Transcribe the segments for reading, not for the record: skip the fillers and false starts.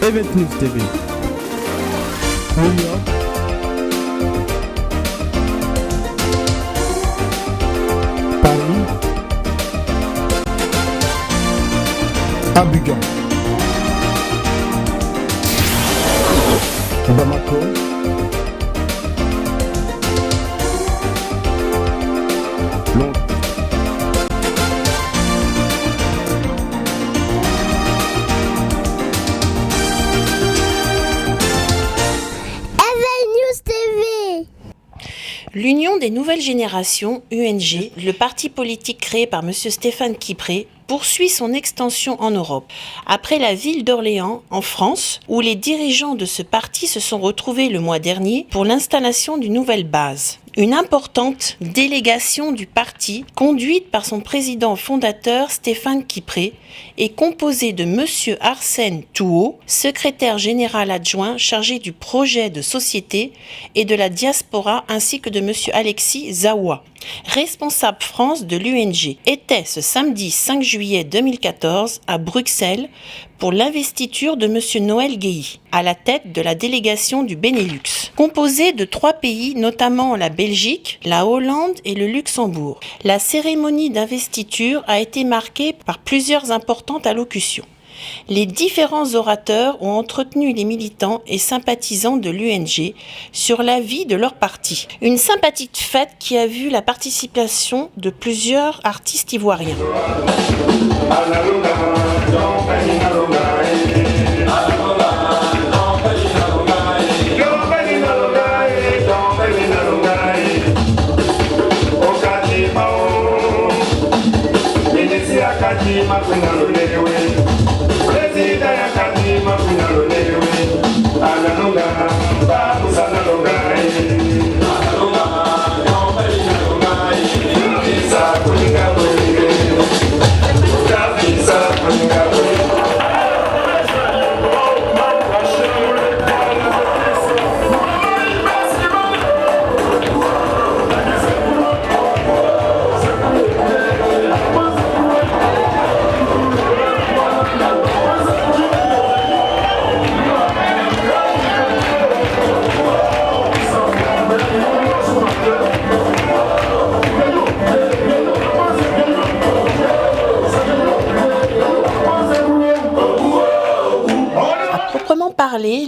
Event News TV. New York. Paris. Abidjan. Bamako. Londres. L'Union des nouvelles générations, UNG, le parti politique créé par M. Stéphane Kipré, poursuit son extension en Europe. Après la ville d'Orléans, en France, où les dirigeants de ce parti se sont retrouvés le mois dernier pour l'installation d'une nouvelle base. Une importante délégation du parti, conduite par son président fondateur Stéphane Kipré, est composée de M. Arsène Touault, secrétaire général adjoint chargé du projet de société et de la diaspora, ainsi que de M. Alexis Zawa, responsable France de l'UNG, était ce samedi 5 juillet 2014 à Bruxelles pour l'investiture de M. Noël Guéhi, à la tête de la délégation du Benelux, composée de 3 pays, notamment la Belgique, la Hollande et le Luxembourg. La cérémonie d'investiture a été marquée par plusieurs importantes allocutions. Les différents orateurs ont entretenu les militants et sympathisants de l'UNG sur la vie de leur parti. Une sympathique fête qui a vu la participation de plusieurs artistes ivoiriens.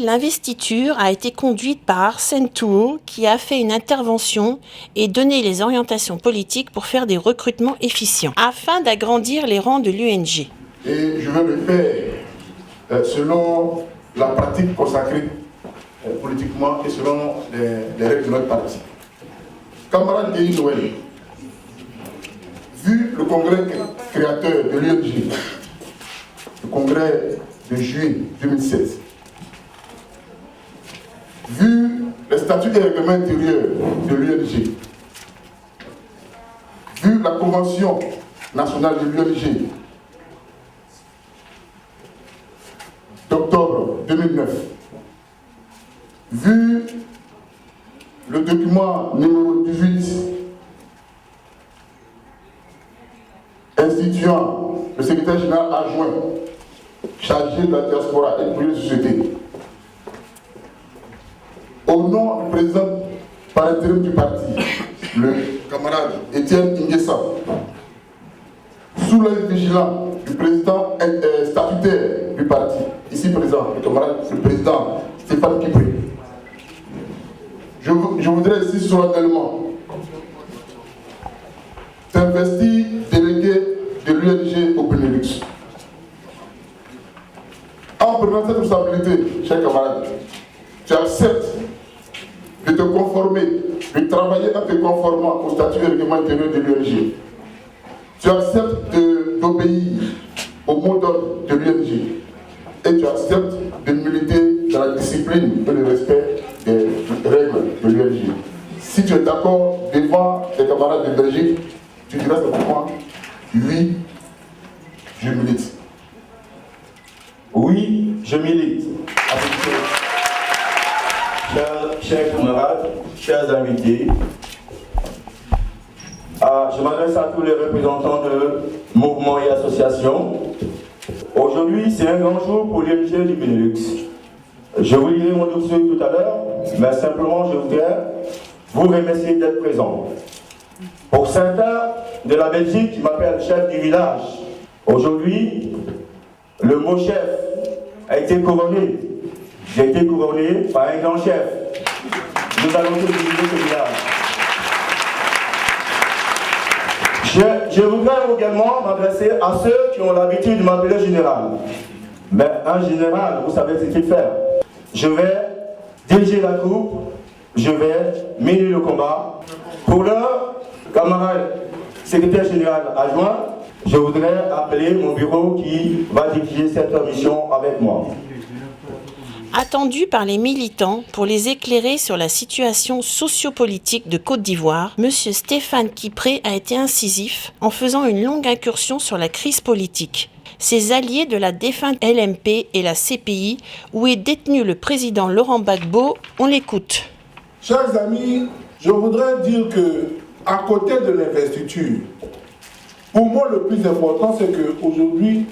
L'investiture a été conduite par Arsène Touault qui a fait une intervention et donné les orientations politiques pour faire des recrutements efficients afin d'agrandir les rangs de l'UNG. Et je vais le faire selon la pratique consacrée politiquement et selon les règles de notre parti. Camarade Guéhi Noël, vu le congrès créateur de l'UNG, le congrès de juillet 2016, vu les statuts et règlements intérieurs de l'UNG, vu la convention nationale de l'UNG d'octobre 2009, vu le document numéro 18 instituant le secrétaire général adjoint chargé de la diaspora et du projet de société, au nom du président par intérim du parti, le camarade Étienne Nguessa, sous l'œil vigilant du président statutaire du parti, ici présent, le camarade, le président Stéphane Kipré, je voudrais ici solennellement t'investir délégué de l'UNG au Benelux. En prenant cette responsabilité, chers camarades, tu acceptes de te conformer, de travailler en te conformant au statut et règlement intérieur de l'UNG. Tu acceptes d'obéir au mot d'ordre de l'UNG et tu acceptes de militer dans la discipline et le respect des règles de l'UNG. Si tu es d'accord devant tes camarades de Belgique, tu diras simplement oui, je milite. Oui, je milite. Chers camarades, chers invités, je m'adresse à tous les représentants de mouvements et associations. Aujourd'hui, c'est un grand jour pour l'UNG du Benelux. Je vous lirai mon dossier tout à l'heure, mais simplement je voudrais vous remercier d'être présent. Pour certains de la Belgique qui m'appellent chef du village, aujourd'hui, le mot chef a été couronné. J'ai été couronné par un grand chef. Nous allons tous diriger ce village. Je voudrais également m'adresser à ceux qui ont l'habitude de m'appeler général. Mais un général, vous savez ce qu'il fait. Je vais diriger la troupe, je vais mener le combat. Pour le camarade secrétaire général adjoint, je voudrais appeler mon bureau qui va diriger cette mission avec moi. Attendu par les militants pour les éclairer sur la situation sociopolitique de Côte d'Ivoire, M. Stéphane Kipré a été incisif en faisant une longue incursion sur la crise politique. Ses alliés de la défunte LMP et la CPI, où est détenu le président Laurent Gbagbo, on l'écoute. Chers amis, je voudrais dire que, à côté de l'investiture, pour moi le plus important c'est qu'aujourd'hui,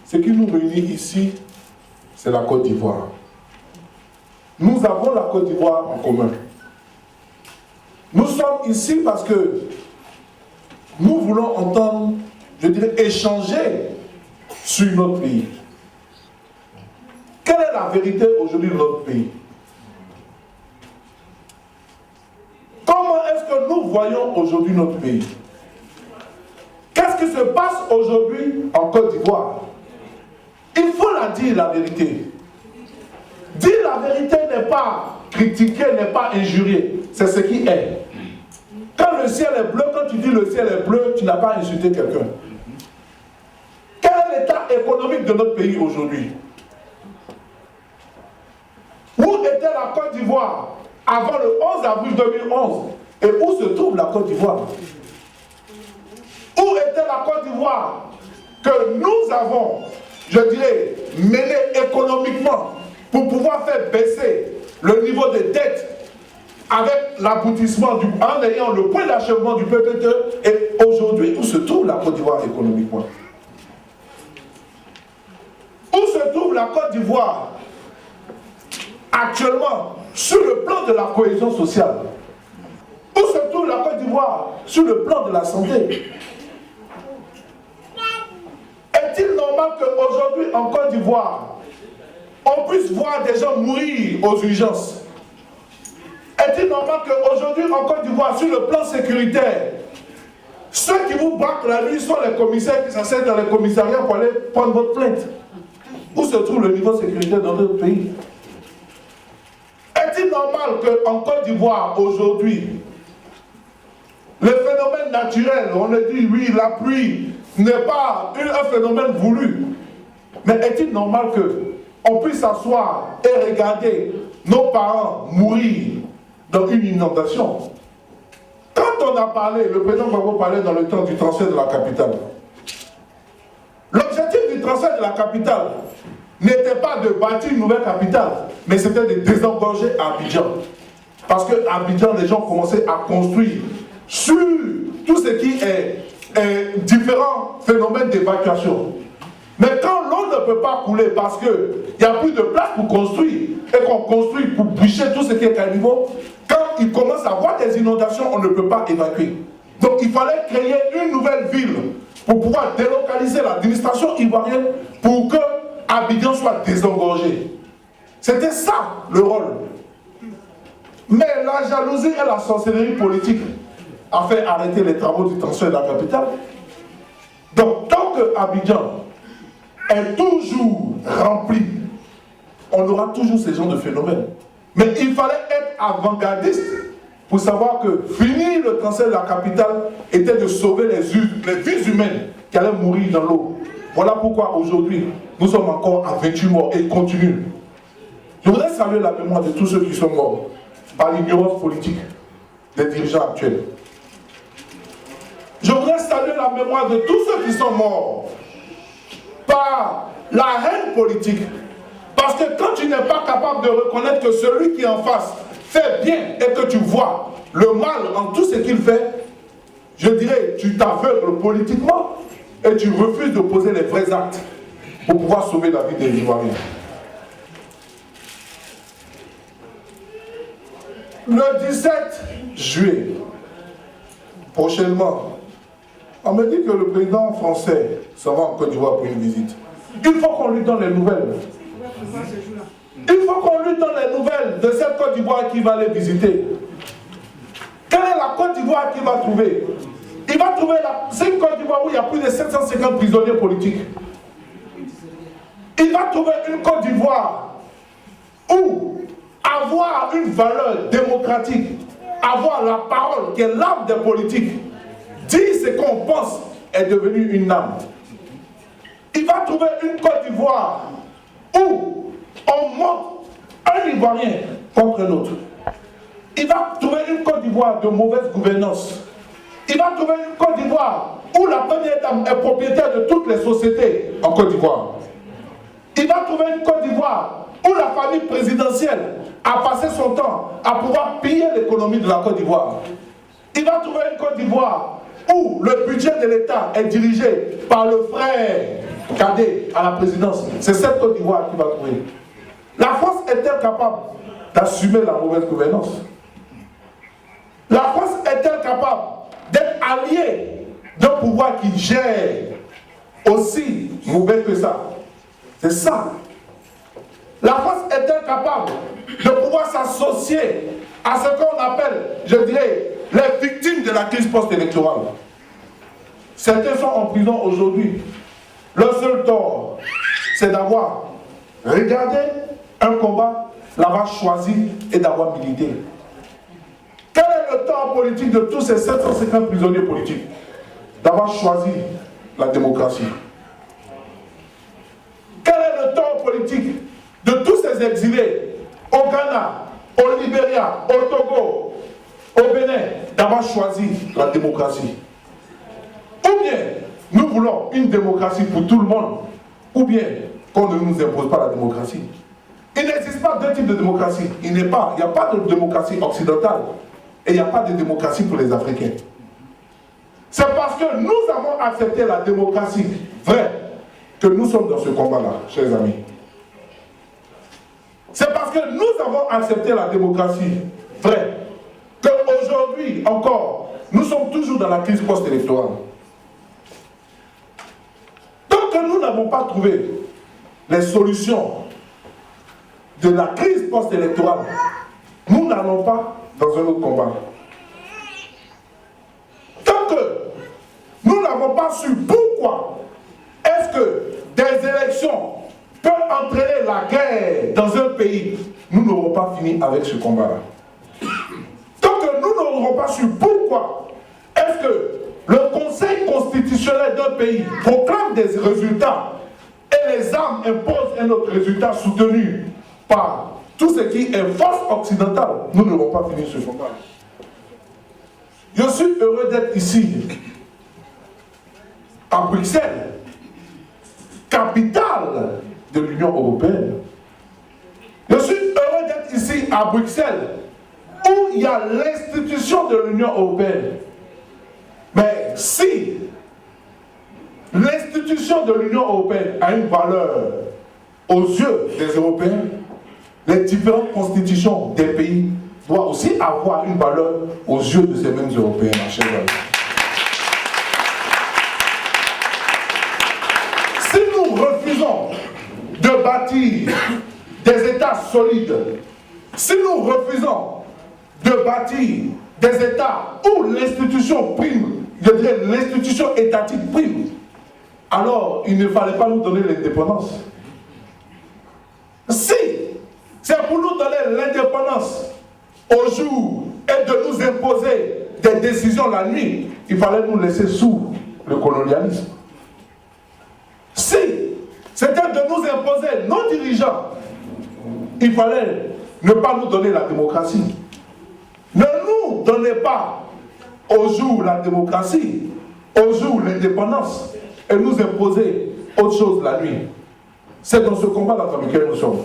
ce qui nous réunit ici, c'est la Côte d'Ivoire. Nous avons la Côte d'Ivoire en commun. Nous sommes ici parce que nous voulons entendre, je dirais, échanger sur notre pays. Quelle est la vérité aujourd'hui de notre pays? Comment est-ce que nous voyons aujourd'hui notre pays? Qu'est-ce qui se passe aujourd'hui en Côte d'Ivoire? Il faut la dire, la vérité. Dire la vérité n'est pas critiquer, n'est pas injurier. C'est ce qui est. Quand le ciel est bleu, quand tu dis le ciel est bleu, tu n'as pas insulté quelqu'un. Quel est l'état économique de notre pays aujourd'hui? Où était la Côte d'Ivoire avant le 11 avril 2011? Et où se trouve la Côte d'Ivoire? Où était la Côte d'Ivoire que nous avons, je dirais, mené économiquement pour pouvoir faire baisser le niveau des dettes avec l'aboutissement, en ayant le point d'achèvement du PPTE, et aujourd'hui, où se trouve la Côte d'Ivoire économiquement? Où se trouve la Côte d'Ivoire actuellement sur le plan de la cohésion sociale? Où se trouve la Côte d'Ivoire sur le plan de la santé? Est-il normal qu'aujourd'hui en Côte d'Ivoire, on puisse voir des gens mourir aux urgences? Est-il normal qu'aujourd'hui en Côte d'Ivoire, sur le plan sécuritaire, ceux qui vous braquent la nuit sont les commissaires qui s'asseyent dans les commissariats pour aller prendre votre plainte? Où se trouve le niveau sécuritaire dans notre pays? Est-il normal qu'en Côte d'Ivoire, aujourd'hui, les phénomènes naturels, on a dit oui, la pluie n'est pas un phénomène voulu, mais est-il normal qu'on puisse s'asseoir et regarder nos parents mourir dans une inondation? Quand on a parlé, le président Gbagbo parlait dans le temps du transfert de la capitale. L'objectif du transfert de la capitale n'était pas de bâtir une nouvelle capitale, mais c'était de désengorger Abidjan. Parce qu'à Abidjan, les gens commençaient à construire sur tout ce qui est différents phénomènes d'évacuation. Mais quand l'eau ne peut pas couler parce qu'il n'y a plus de place pour construire, et qu'on construit pour boucher tout ce qui est caniveau, quand il commence à avoir des inondations, on ne peut pas évacuer. Donc il fallait créer une nouvelle ville pour pouvoir délocaliser l'administration ivoirienne pour que Abidjan soit désengorgé. C'était ça le rôle. Mais la jalousie et la sorcellerie politique a fait arrêter les travaux du transfert de la capitale. Donc tant que Abidjan est toujours rempli, on aura toujours ce genre de phénomène. Mais il fallait être avant-gardiste pour savoir que finir le transfert de la capitale était de sauver les vies humaines qui allaient mourir dans l'eau. Voilà pourquoi aujourd'hui, nous sommes encore à 28 morts et continuent. Je voudrais saluer la mémoire de tous ceux qui sont morts par l'ignorance politique des dirigeants actuels. Je voudrais saluer la mémoire de tous ceux qui sont morts par la haine politique. Parce que quand tu n'es pas capable de reconnaître que celui qui est en face fait bien et que tu vois le mal en tout ce qu'il fait, je dirais, tu t'aveugles politiquement et tu refuses de poser les vrais actes pour pouvoir sauver la vie des Ivoiriens. Le 17 juillet, prochainement, on me dit que le président français s'en va en Côte d'Ivoire pour une visite. Il faut qu'on lui donne les nouvelles. Il faut qu'on lui donne les nouvelles de cette Côte d'Ivoire qu'il va aller visiter. Quelle est la Côte d'Ivoire qu'il va trouver? Il va trouver c'est une Côte d'Ivoire où il y a plus de 750 prisonniers politiques. Il va trouver une Côte d'Ivoire où avoir une valeur démocratique, avoir la parole qui est l'âme des politiques, dire ce qu'on pense est devenu une âme. Il va trouver une Côte d'Ivoire où on monte un Ivoirien contre un autre. Il va trouver une Côte d'Ivoire de mauvaise gouvernance. Il va trouver une Côte d'Ivoire où la première dame est propriétaire de toutes les sociétés en Côte d'Ivoire. Il va trouver une Côte d'Ivoire où la famille présidentielle a passé son temps à pouvoir piller l'économie de la Côte d'Ivoire. Il va trouver une Côte d'Ivoire où le budget de l'État est dirigé par le frère cadet à la présidence. C'est cette Côte d'Ivoire qu'il va trouver. La France est-elle capable d'assumer la mauvaise gouvernance? La France est-elle capable d'être alliée d'un pouvoir qui gère aussi mauvais que ça? C'est ça. La France est-elle capable de pouvoir s'associer à ce qu'on appelle, je dirais, les victimes de la crise post-électorale? Certains sont en prison aujourd'hui. Leur seul tort, c'est d'avoir regardé un combat, l'avoir choisi et d'avoir milité. Quel est le tort politique de tous ces 750 prisonniers politiques? D'avoir choisi la démocratie. Quel est le tort politique de tous ces exilés au Ghana, au Libéria, au Togo, au Bénin, d'avoir choisi la démocratie? Ou bien nous voulons une démocratie pour tout le monde, ou bien qu'on ne nous impose pas la démocratie. Il n'existe pas deux types de démocratie. Il n'y a pas de démocratie occidentale et il n'y a pas de démocratie pour les Africains. C'est parce que nous avons accepté la démocratie vraie que nous sommes dans ce combat-là, chers amis. C'est parce que nous avons accepté la démocratie vraie qu'aujourd'hui encore, nous sommes toujours dans la crise post-électorale. Tant que nous n'avons pas trouvé les solutions de la crise post-électorale, nous n'allons pas dans un autre combat. Tant que nous n'avons pas su pourquoi est-ce que des élections peuvent entraîner la guerre dans un pays, nous n'aurons pas fini avec ce combat-là. Tant que nous n'aurons pas su pourquoi est-ce que le Conseil constitutionnel d'un pays proclame des résultats et les armes imposent un autre résultat soutenu par tout ce qui est force occidentale, nous n'aurons pas fini ce combat. Je suis heureux d'être ici, à Bruxelles, capitale de l'Union européenne. Je suis heureux d'être ici, à Bruxelles, où il y a l'institution de l'Union européenne. Mais si l'institution de l'Union européenne a une valeur aux yeux des Européens, les différentes constitutions des pays doivent aussi avoir une valeur aux yeux de ces mêmes Européens, ma chère amie. Si nous refusons de bâtir des États solides, si nous refusons de bâtir des États où l'institution prime, je dirais l'institution étatique prime, alors il ne fallait pas nous donner l'indépendance. Si c'est pour nous donner l'indépendance au jour et de nous imposer des décisions la nuit, il fallait nous laisser sous le colonialisme. Si c'était de nous imposer nos dirigeants, il fallait ne pas nous donner la démocratie. Ne nous donnez pas au jour la démocratie, au jour l'indépendance, et nous imposer autre chose la nuit. C'est dans ce combat dans lequel nous sommes.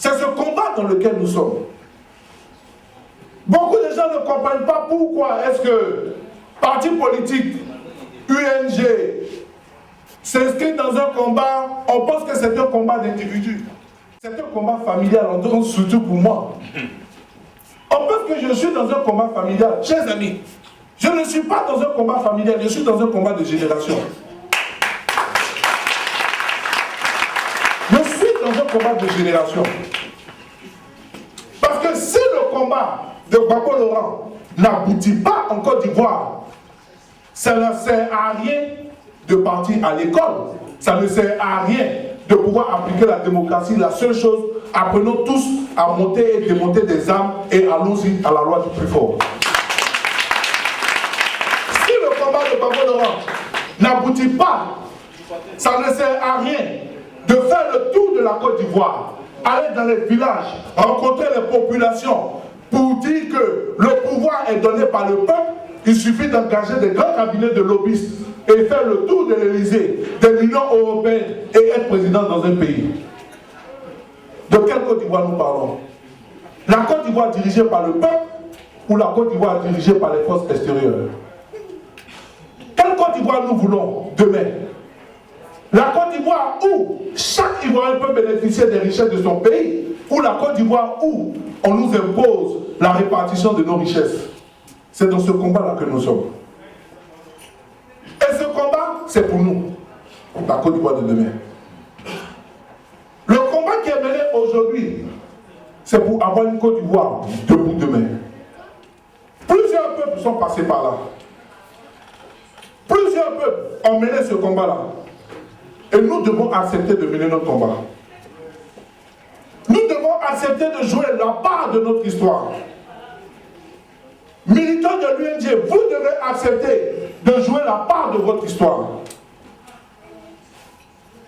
C'est ce combat dans lequel nous sommes. Beaucoup de gens ne comprennent pas pourquoi est-ce que parti politique, UNG, s'inscrit dans un combat, on pense que c'est un combat d'individus. C'est un combat familial, surtout pour moi. On pense que je suis dans un combat familial. Chers amis, je ne suis pas dans un combat familial, je suis dans un combat de génération. Je suis dans un combat de génération. Parce que si le combat de Gbagbo Laurent n'aboutit pas en Côte d'Ivoire, ça ne sert à rien de partir à l'école. Ça ne sert à rien de pouvoir appliquer la démocratie. La seule chose, apprenons tous à monter et démonter des armes et allons-y à la loi du plus fort. Si le combat de Gbagbo Laurent n'aboutit pas, ça ne sert à rien de faire le tour de la Côte d'Ivoire, aller dans les villages, rencontrer les populations pour dire que le pouvoir est donné par le peuple. Il suffit d'engager des grands cabinets de lobbyistes et faire le tour de l'Élysée, de l'Union européenne et être président dans un pays. De quelle Côte d'Ivoire nous parlons? La Côte d'Ivoire dirigée par le peuple ou la Côte d'Ivoire dirigée par les forces extérieures? Quelle Côte d'Ivoire nous voulons demain? La Côte d'Ivoire où chaque Ivoirien peut bénéficier des richesses de son pays, ou la Côte d'Ivoire où on nous impose la répartition de nos richesses? C'est dans ce combat-là que nous sommes. Et ce combat, c'est pour nous, la Côte d'Ivoire de demain. Le combat qui est mené aujourd'hui, c'est pour avoir une Côte d'Ivoire debout demain. Plusieurs peuples sont passés par là. Plusieurs peuples ont mené ce combat-là. Et nous devons accepter de mener notre combat. Nous devons accepter de jouer la part de notre histoire. Militants de l'UNG, vous devez accepter de jouer la part de votre histoire.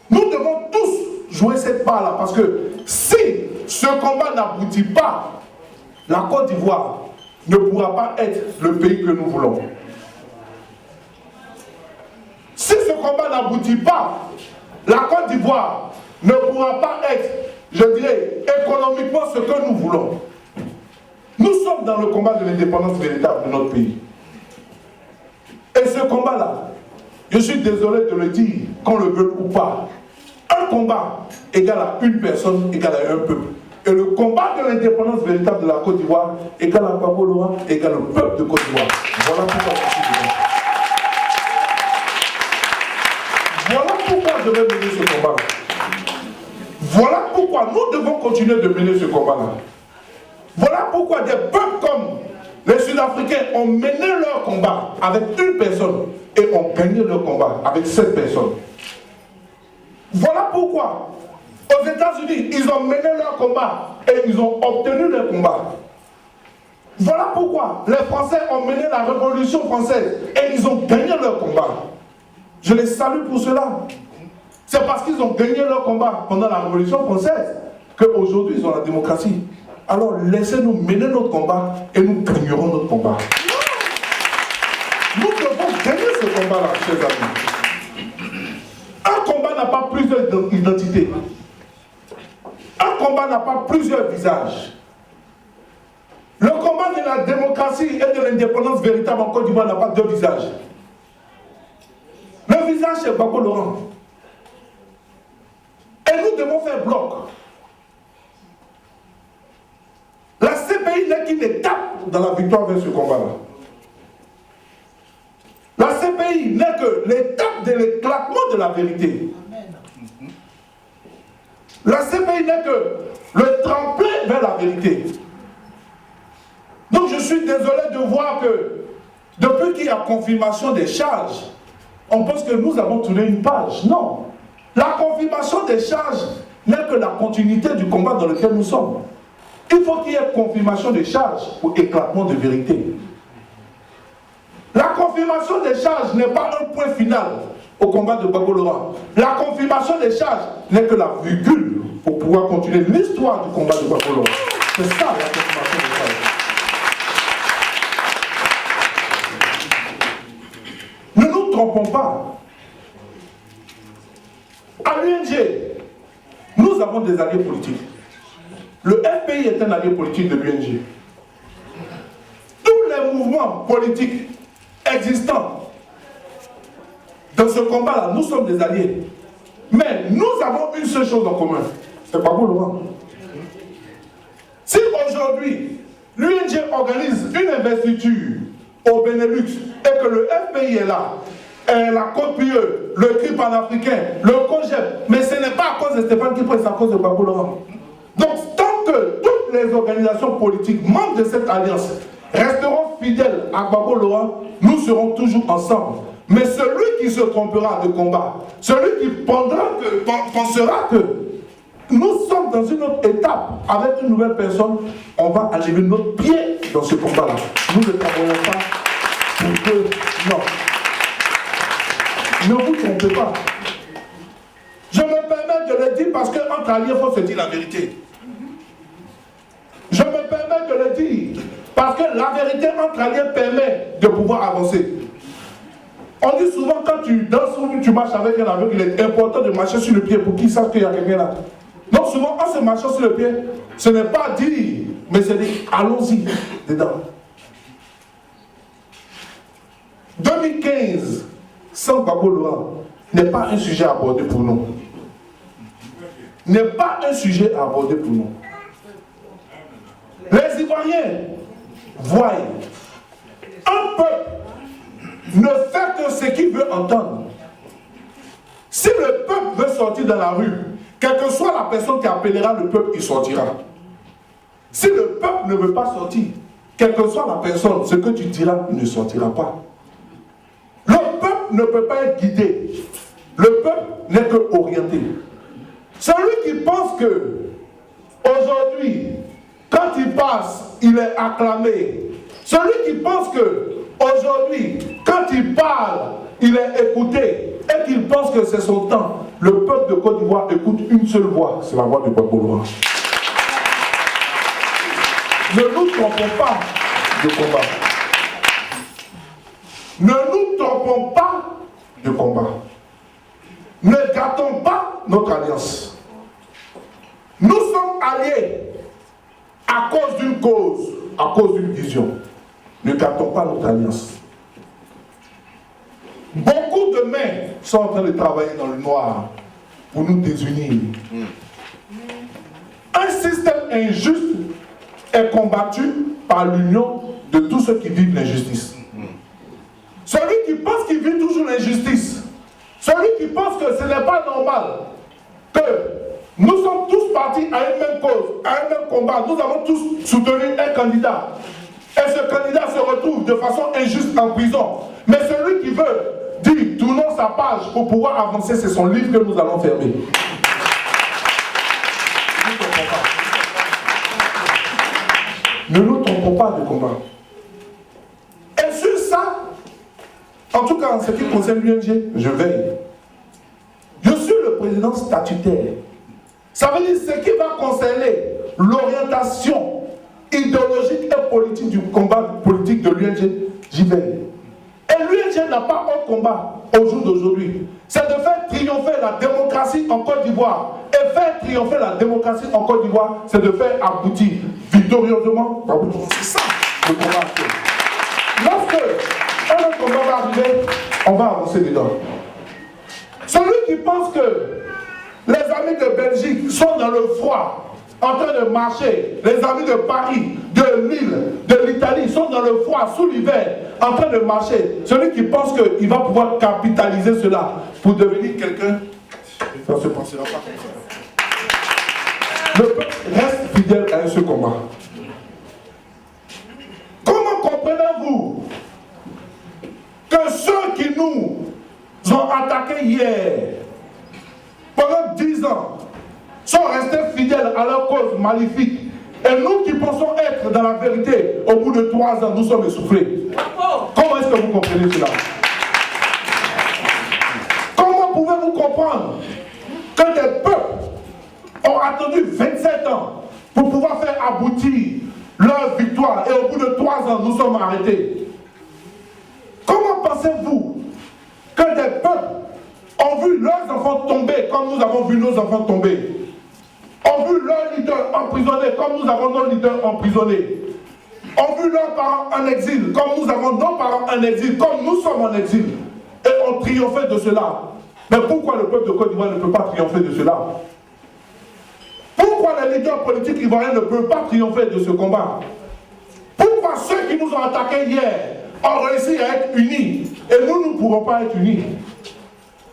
Nous devons tous jouer cette part-là, parce que si ce combat n'aboutit pas, la Côte d'Ivoire ne pourra pas être le pays que nous voulons. Si ce combat n'aboutit pas, la Côte d'Ivoire ne pourra pas être, je dirais, économiquement ce que nous voulons. Nous sommes dans le combat de l'indépendance véritable de notre pays. Et ce combat-là, je suis désolé de le dire, qu'on le veuille ou pas, un combat égale à une personne, égale à un peuple. Et le combat de l'indépendance véritable de la Côte d'Ivoire égale à Gbagbo Laurent, égale au peuple de Côte d'Ivoire. Voilà pourquoi je suis dedans. Voilà pourquoi je vais mener ce combat-là. Voilà pourquoi nous devons continuer de mener ce combat-là. Voilà pourquoi des peuples comme les Sud-Africains ont mené leur combat avec une personne et ont gagné leur combat avec 7 personnes. Voilà pourquoi aux États-Unis, ils ont mené leur combat et ils ont obtenu leur combat. Voilà pourquoi les Français ont mené la Révolution française et ils ont gagné leur combat. Je les salue pour cela. C'est parce qu'ils ont gagné leur combat pendant la Révolution française qu'aujourd'hui ils ont la démocratie. Alors laissez-nous mener notre combat et nous gagnerons notre combat. Nous devons gagner ce combat-là, chers amis. Un combat n'a pas plusieurs identités. Un combat n'a pas plusieurs visages. Le combat de la démocratie et de l'indépendance véritable en Côte d'Ivoire n'a pas 2 visages. Le visage, c'est Gbagbo Laurent. Et nous devons faire bloc. La CPI n'est qu'une étape dans la victoire vers ce combat-là. La CPI n'est que l'étape de l'éclatement de la vérité. La CPI n'est que le tremplin vers la vérité. Donc je suis désolé de voir que depuis qu'il y a confirmation des charges, on pense que nous avons tourné une page. Non. La confirmation des charges n'est que la continuité du combat dans lequel nous sommes. Il faut qu'il y ait confirmation des charges pour éclatement de vérité. La confirmation des charges n'est pas un point final au combat de Gbagbo Laurent. La confirmation des charges n'est que la virgule pour pouvoir continuer l'histoire du combat de Gbagbo Laurent. C'est ça la confirmation des charges. Ne nous trompons pas. À l'UNG, nous avons des alliés politiques. Le FPI est un allié politique de l'UNG. Tous les mouvements politiques existants dans ce combat-là, nous sommes des alliés. Mais nous avons une seule chose en commun, C'est pas beau, Laurent. Si aujourd'hui, l'UNG organise une investiture au Benelux et que le FPI est là, la COPIE, le CRI panafricain, le COGEP, mais ce n'est pas à cause de Stéphane Kipré, c'est à cause de Gbagbo Laurent. Donc, tant que toutes les organisations politiques, membres de cette alliance, resteront fidèles à Gbagbo Laurent, nous serons toujours ensemble. Mais celui qui se trompera de combat, celui qui pensera que nous sommes dans une autre étape avec une nouvelle personne, on va enlever notre pied dans ce combat-là. Nous ne travaillons pas pour que... Non. Ne vous trompez pas. Je me permets de le dire parce qu'entre alliés, il faut se dire la vérité. Je me permets de le dire parce que la vérité entre alliés permet de pouvoir avancer. On dit souvent quand tu danses ou tu marches avec un aveugle, il est important de marcher sur le pied pour qu'il sache qu'il y a quelqu'un là. Donc souvent, en se marchant sur le pied, ce n'est pas dire, mais c'est dire allons-y dedans. 2015, sans Gbagbo Laurent, n'est pas un sujet à aborder pour nous. N'est pas un sujet à aborder pour nous. Les Ivoiriens voient un peuple ne fait que ce qu'il veut entendre. Si le peuple veut sortir dans la rue, quelle que soit la personne qui appellera le peuple, il sortira. Si le peuple ne veut pas sortir, quelle que soit la personne, ce que tu diras, il ne sortira pas. Le peuple ne peut pas être guidé. Le peuple n'est que orienté. Celui qui pense que aujourd'hui, quand il passe, il est acclamé. Celui qui pense que aujourd'hui, quand il parle, il est écouté et qu'il pense que c'est son temps. Le peuple de Côte d'Ivoire écoute une seule voix, c'est la voix du peuple Laurent. Ne nous trompons pas de combat. Ne nous trompons pas de combat. Ne gâtons pas notre alliance. Nous sommes alliés à cause d'une cause, à cause d'une vision. Ne gâtons pas notre alliance. Beaucoup de mains sont en train de travailler dans le noir pour nous désunir. Un système injuste est combattu par l'union de tous ceux qui vivent l'injustice. Celui qui pense qu'il vit toujours l'injustice, celui qui pense que ce n'est pas normal, que nous sommes tous partis à une même cause, à un même combat, nous avons tous soutenu un candidat. Et ce candidat se retrouve de façon injuste en prison. Mais celui qui veut dire, tournons sa page pour pouvoir avancer, c'est son livre que nous allons fermer. Ne nous trompons pas de combat. Et sur ça, en tout cas en ce qui concerne l'UNG, je veille. Je suis le président statutaire. Ça veut dire ce qui va concerner l'orientation idéologique et politique du combat politique de l'UNG, j'y veille. Et l'UNG n'a pas un combat au jour d'aujourd'hui. C'est de faire triompher la démocratie en Côte d'Ivoire. Et faire triompher la démocratie en Côte d'Ivoire, c'est de faire aboutir victorieusement. C'est ça le combat actuel. Lorsque un autre combat va arriver, on va avancer dedans. Celui qui pense que les amis de Belgique sont dans le froid, en train de marcher, les amis de Paris, de Lille, de l'Italie sont dans le froid, sous l'hiver, en train de marcher. Celui qui pense qu'il va pouvoir capitaliser cela pour devenir quelqu'un, ça ne se passera pas comme ça. Le peuple reste fidèle à ce combat. Comment comprenez-vous que ceux qui nous ont attaqués hier, pendant 10 ans, sont restés fidèles à leur cause maléfique. Et nous qui pensons être dans la vérité, au bout de 3 ans, nous sommes essoufflés. Comment est-ce que vous comprenez cela? Comment pouvez-vous comprendre que des peuples ont attendu 27 ans pour pouvoir faire aboutir leur victoire et au bout de 3 ans, nous sommes arrêtés? Comment pensez-vous que des peuples ont vu leurs enfants tomber comme nous avons vu nos enfants tomber, ont vu leurs leaders emprisonnés comme nous avons nos leaders emprisonnés, ont vu leurs parents en exil comme nous avons nos parents en exil, comme nous sommes en exil, et ont triomphé de cela? Mais pourquoi le peuple de Côte d'Ivoire ne peut pas triompher de cela? Pourquoi les leaders politiques ivoiriens ne peuvent pas triompher de ce combat? Pourquoi ceux qui nous ont attaqués hier ont réussi à être unis et nous ne pourrons pas être unis?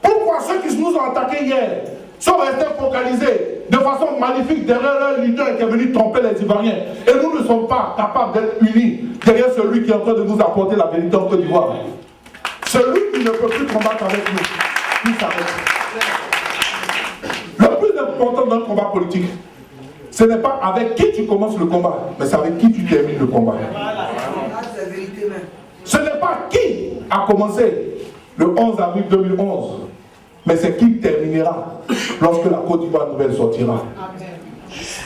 Pourquoi ceux qui nous ont attaqués hier sont restés focalisés de façon magnifique derrière leur leader qui est venu tromper les Ivoiriens et nous ne sommes pas capables d'être unis derrière celui qui est en train de nous apporter la vérité en Côte d'Ivoire? Celui qui ne peut plus combattre avec nous, qui s'arrête. Le plus important d'un combat politique, ce n'est pas avec qui tu commences le combat, mais c'est avec qui tu termines le combat. Ce n'est pas qui a commencé le 11 avril 2011, mais c'est qui terminera lorsque la Côte d'Ivoire nouvelle sortira.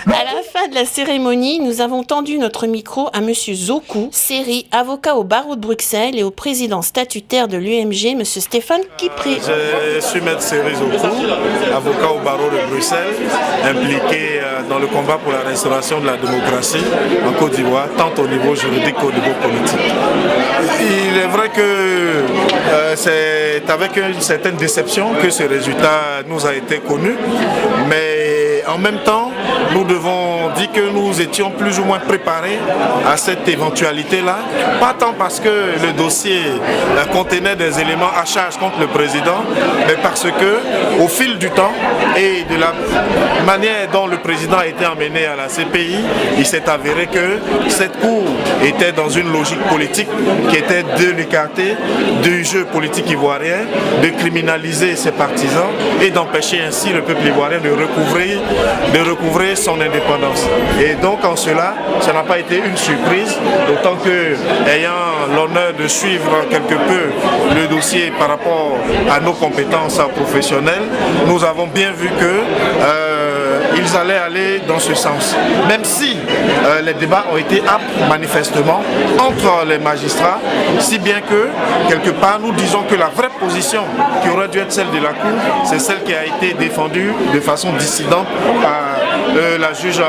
À la fin de la cérémonie, nous avons tendu notre micro à M. Zokou Seri, avocat au barreau de Bruxelles, et au président statutaire de l'UMG, M. Stéphane Kipré. Je suis maître Seri Zokou, avocat au barreau de Bruxelles, impliqué dans le combat pour la restauration de la démocratie en Côte d'Ivoire, tant au niveau juridique qu'au niveau politique. Il est vrai que c'est avec une certaine déception que ce résultat nous a été connu, mais en même temps, nous devons dire que nous étions plus ou moins préparés à cette éventualité-là, pas tant parce que le dossier contenait des éléments à charge contre le président, mais parce que, au fil du temps et de la manière dont le président a été emmené à la CPI, il s'est avéré que cette cour était dans une logique politique qui était de l'écarter du jeu politique ivoirien, de criminaliser ses partisans et d'empêcher ainsi le peuple ivoirien de recouvrer son indépendance. Et donc en cela, ça n'a pas été une surprise, d'autant que, ayant l'honneur de suivre quelque peu le dossier par rapport à nos compétences professionnelles, nous avons bien vu que ils allaient aller dans ce sens. Même si les débats ont été âpres manifestement entre les magistrats, si bien que quelque part nous disons que la vraie position qui aurait dû être celle de la Cour, c'est celle qui a été défendue de façon dissidente par la juge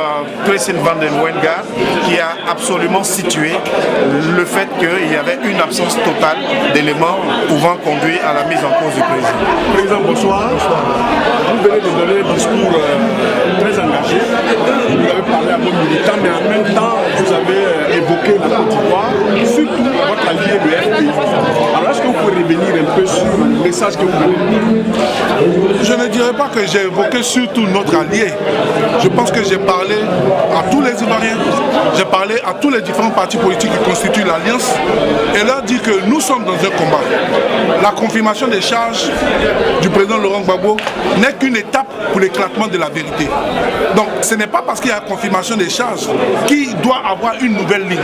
Christine Van den Weingart, qui a absolument situé le fait qu'il y avait une absence totale d'éléments pouvant conduire à la mise en cause du président. Président, bonsoir. Vous venez de donner un discours très engagé. Vous avez parlé à vos militants, mais en même temps, vous avez évoqué la Côte d'Ivoire, surtout votre allié, le FPI. Alors, est-ce que vous pouvez revenir un peu sur le message que vous venez de dire? Je ne dirais pas que j'ai évoqué surtout notre allié. Je pense que j'ai parlé à tous les Ivoiriens, j'ai parlé à tous les différents partis politiques qui constituent l'Alliance et leur dit que nous sommes dans un combat. La confirmation des charges du président Laurent Gbagbo n'est qu'une étape pour l'éclatement de la vérité. Donc ce n'est pas parce qu'il y a confirmation des charges qu'il doit avoir une nouvelle ligne.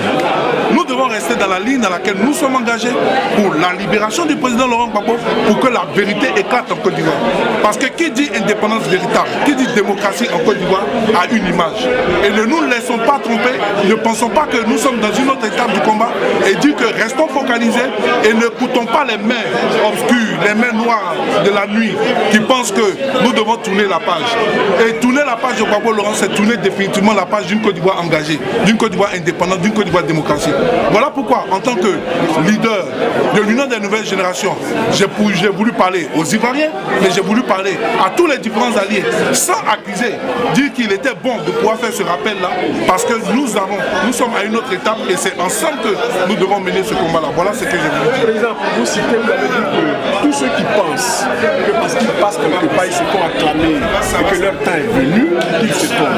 Nous devons rester dans la ligne dans laquelle nous sommes engagés pour la libération du président Laurent Gbagbo, pour que la vérité éclate en Côte d'Ivoire. Parce que qui dit indépendance véritable, qui dit démocratie en Côte d'Ivoire a une image. Et ne nous laissons pas tromper, ne pensons pas que nous sommes dans une autre étape du combat et dit que restons focalisés et ne coûtons pas les mains obscures, les mains noires de la nuit qui pensent que nous devons tourner la page. Et tourner la page de Gbagbo Laurent, c'est tourner définitivement la page d'une Côte d'Ivoire engagée, d'une Côte d'Ivoire indépendante, d'une Côte d'Ivoire démocratie. Voilà pourquoi, en tant que leader de l'Union des nouvelles générations, j'ai voulu parler aux Ivoiriens, mais j'ai voulu parler à tous les différents alliés, sans accuser, dire qu'il était bon de pouvoir faire ce rappel-là, parce que nous sommes à une autre étape et c'est ensemble que nous devons mener ce combat-là. Voilà ce que j'ai voulu dire. Président, pour vous citer, vous avez dit que tous ceux qui pensent que parce qu'ils passent quelque part, ils se font acclamer et que leur temps est venu, qu'ils se trompent.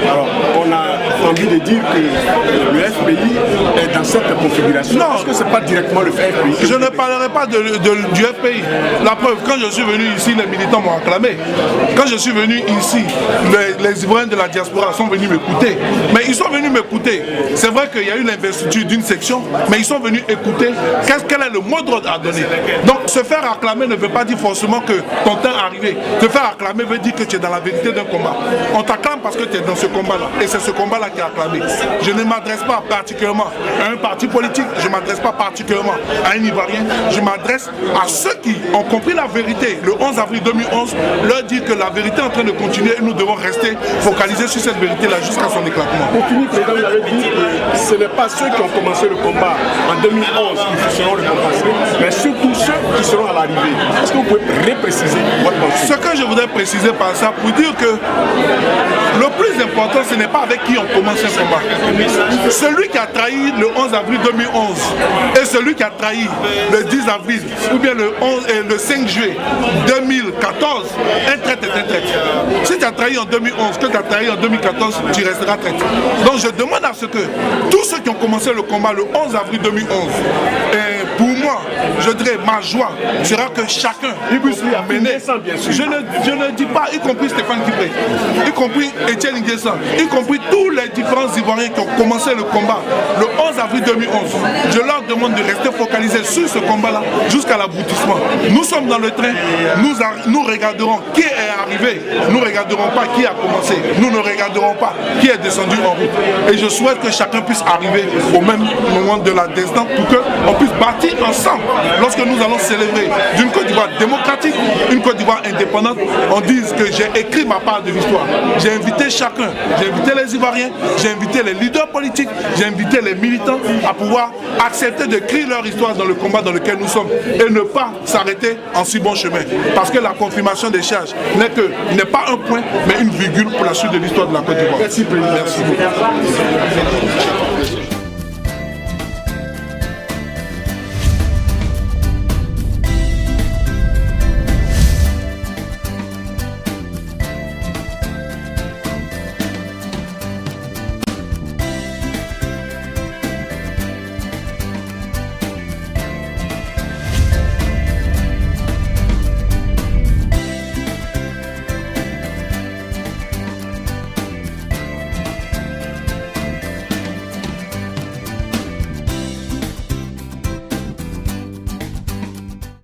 Alors, on a envie de dire que le FPI est dans cette configuration. Non, parce que ce n'est pas directement le FPI. Je ne parlerai pas du FPI. La preuve, quand je suis venu ici, les militants m'ont acclamé. Quand je suis venu ici, les Ivoiriens de la diaspora sont venus m'écouter. Mais ils sont venus m'écouter. C'est vrai qu'il y a eu l'investiture d'une section, mais ils sont venus écouter quel est le mot d'ordre à donner. Donc se faire acclamer ne veut pas dire forcément que ton temps est arrivé. Se faire acclamer veut dire que tu es dans la vérité d'un combat. On t'acclame parce que tu es dans ce combat-là. Et c'est ce combat-là qui a acclamé. Je ne m'adresse pas particulièrement à un parti politique, je ne m'adresse pas particulièrement à un Ivoirien, je m'adresse à ceux qui ont compris la vérité le 11 avril 2011, leur dire que la vérité est en train de continuer et nous devons rester focalisés sur cette vérité-là jusqu'à son éclatement. Pour finir, Président, vous avez dit que ce n'est pas ceux qui ont commencé le combat en 2011 qui seront récompensés, mais surtout ceux qui seront à l'arrivée. Est-ce que vous pouvez repréciser votre pensée? Ce que je voudrais préciser par ça, pour dire que le plus important, ce n'est pas avec qui on commence un combat. Celui qui a trahi le 11 avril 2011 et celui qui a trahi le 10 avril ou bien le 5 juillet 2014, un traître est un traître. Si tu as trahi en 2011, que tu as trahi en 2014, tu resteras traître. Donc je demande à ce que tous ceux qui ont commencé le combat le 11 avril 2011, pour moi, je dirais ma joie sera que chacun puisse mener. Je ne dis pas, y compris Stéphane Kipré, y compris Etienne Nguessan, y compris tous les différents Ivoiriens qui ont commencé le combat le 11 avril 2011. Je leur demande de rester focalisés sur ce combat-là jusqu'à l'aboutissement. Nous sommes dans le train, nous regarderons qui est arrivé, nous ne regarderons pas qui a commencé, nous ne regarderons pas qui est descendu en route. Et je souhaite que chacun puisse arriver au même moment de la descente pour qu'on puisse bâtir ensemble lorsque nous allons célébrer d'une Côte d'Ivoire démocratique, une Côte d'Ivoire indépendante. On dise que j'ai écrit ma part de l'histoire. J'ai invité chacun, j'ai invité les Ivoiriens, j'ai invité les leaders politiques, j'ai invité les militants à pouvoir accepter d'écrire leur histoire dans le combat dans lequel nous sommes et ne pas s'arrêter en si bon chemin. Parce que la confirmation des charges n'est pas un point, mais une virgule pour la suite de l'histoire de la Côte d'Ivoire. Merci, Président. Merci beaucoup.